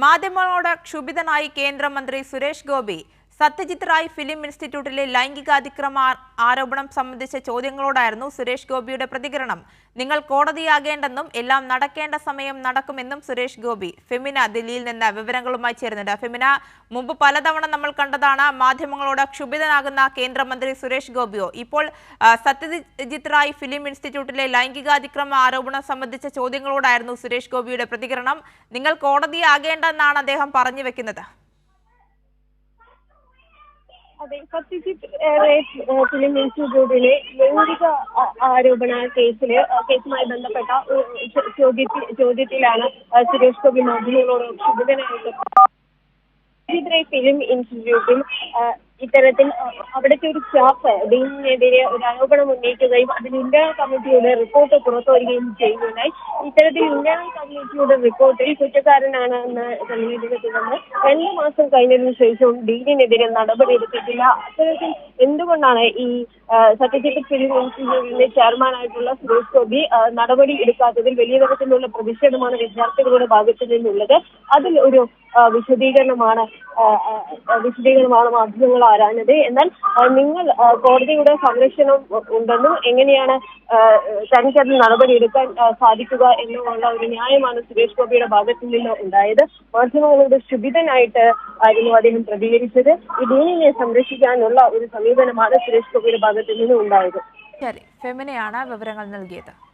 മാധ്യമങ്ങളോട് ക്ഷുഭിതനായി കേന്ദ്രമന്ത്രി സുരേഷ് ഗോപി സത്യജിത് റായ് ഫിലിം ഇൻസ്റ്റിറ്റ്യൂട്ടിലെ ലൈംഗികാതിക്രമ ആരോപണം സംബന്ധിച്ച ചോദ്യങ്ങളോടായിരുന്നു സുരേഷ് ഗോപിയുടെ പ്രതികരണം. നിങ്ങൾ കോടതിയാകേണ്ടെന്നും എല്ലാം നടക്കേണ്ട സമയം നടക്കുമെന്നും സുരേഷ് ഗോപി. ഫെമിന ദില്ലിയിൽ നിന്ന് വിവരങ്ങളുമായി ചേരുന്നുണ്ട്. ഫെമിന, മുമ്പ് പലതവണ നമ്മൾ കണ്ടതാണ് മാധ്യമങ്ങളോട് ക്ഷുഭിതനാകുന്ന കേന്ദ്രമന്ത്രി സുരേഷ് ഗോപിയോ. ഇപ്പോൾ സത്യജിത് റായ് ഫിലിം ഇൻസ്റ്റിറ്റ്യൂട്ടിലെ ലൈംഗികാതിക്രമ ആരോപണം സംബന്ധിച്ച ചോദ്യങ്ങളോടായിരുന്നു സുരേഷ് ഗോപിയുടെ പ്രതികരണം. നിങ്ങൾ കോടതിയാകേണ്ടെന്നാണ് അദ്ദേഹം പറഞ്ഞു വെക്കുന്നത്. അതെ, സത്യജിത് റേ ഫിലിം ഇൻസ്റ്റിറ്റ്യൂട്ടിലെ ലൈംഗിക ആരോപണ കേസുമായി ബന്ധപ്പെട്ട ചോദ്യത്തിലാണ് സുരേഷ് ഗോപി മാധ്യമങ്ങളോട് ക്ഷുഭിതനായിട്ട്. സത്യജിത് റേ ഫിലിം ഇൻസ്റ്റിറ്റ്യൂട്ടിൽ ഇത്തരത്തിൽ അവിടുത്തെ ഒരു സ്റ്റാഫ് ഡീനിനെതിരെ ഒരു ആരോപണം ഉന്നയിക്കുകയും അതിന് ഇന്റേണൽ കമ്മിറ്റിയുടെ റിപ്പോർട്ട് പുറത്തുവരികയും ചെയ്യുന്നതായി. ഇത്തരത്തിൽ ഇന്റേണൽ കമ്മിറ്റിയുടെ റിപ്പോർട്ടിൽ കുറ്റക്കാരനാണ് എന്ന് തെളിഞ്ഞതിനെ തുടർന്ന് 2 മാസം കഴിഞ്ഞതിനു ശേഷവും ഡീനിനെതിരെ നടപടിയെടുത്തിട്ടില്ല. അത്തരത്തിൽ എന്തുകൊണ്ടാണ് ഈ സത്യജിത് ഫിലിം ഇൻസ്റ്റിറ്റ്യൂട്ടിന്റെ ചെയർമാനായിട്ടുള്ള സുരേഷ് ഗോപി നടപടി എടുക്കാത്തതിൽ വലിയ തരത്തിലുള്ള പ്രതിഷേധമാണ് വിദ്യാർത്ഥികളുടെ ഭാഗത്തു നിന്നുള്ളത്. അതിൽ ഒരു വിശദീകരണമാണ് മാധ്യമങ്ങൾ ആരാഞ്ഞത്. എന്നാൽ നിങ്ങൾ കോടതിയുടെ സംരക്ഷണം ഉണ്ടെന്നും എങ്ങനെയാണ് തനിക്കതിൽ നടപടിയെടുക്കാൻ സാധിക്കുക എന്നുമുള്ള ഒരു ന്യായമാണ് സുരേഷ് ഗോപിയുടെ ഭാഗത്തു നിന്ന് ഉണ്ടായത്. മാധ്യമങ്ങളോട് ക്ഷുഭിതനായിട്ട് ആയിരുന്നു അദ്ദേഹം പ്രതികരിച്ചത്. ഈ ഡീനിനെ സംരക്ഷിക്കാനുള്ള ഒരു സമീപനമാണ് സുരേഷ് ഗോപിയുടെ ഭാഗത്തു നിന്ന് ഉണ്ടായത്. ശരി, ഫെമിനയാണ് വിവരങ്ങൾ നൽകിയത്.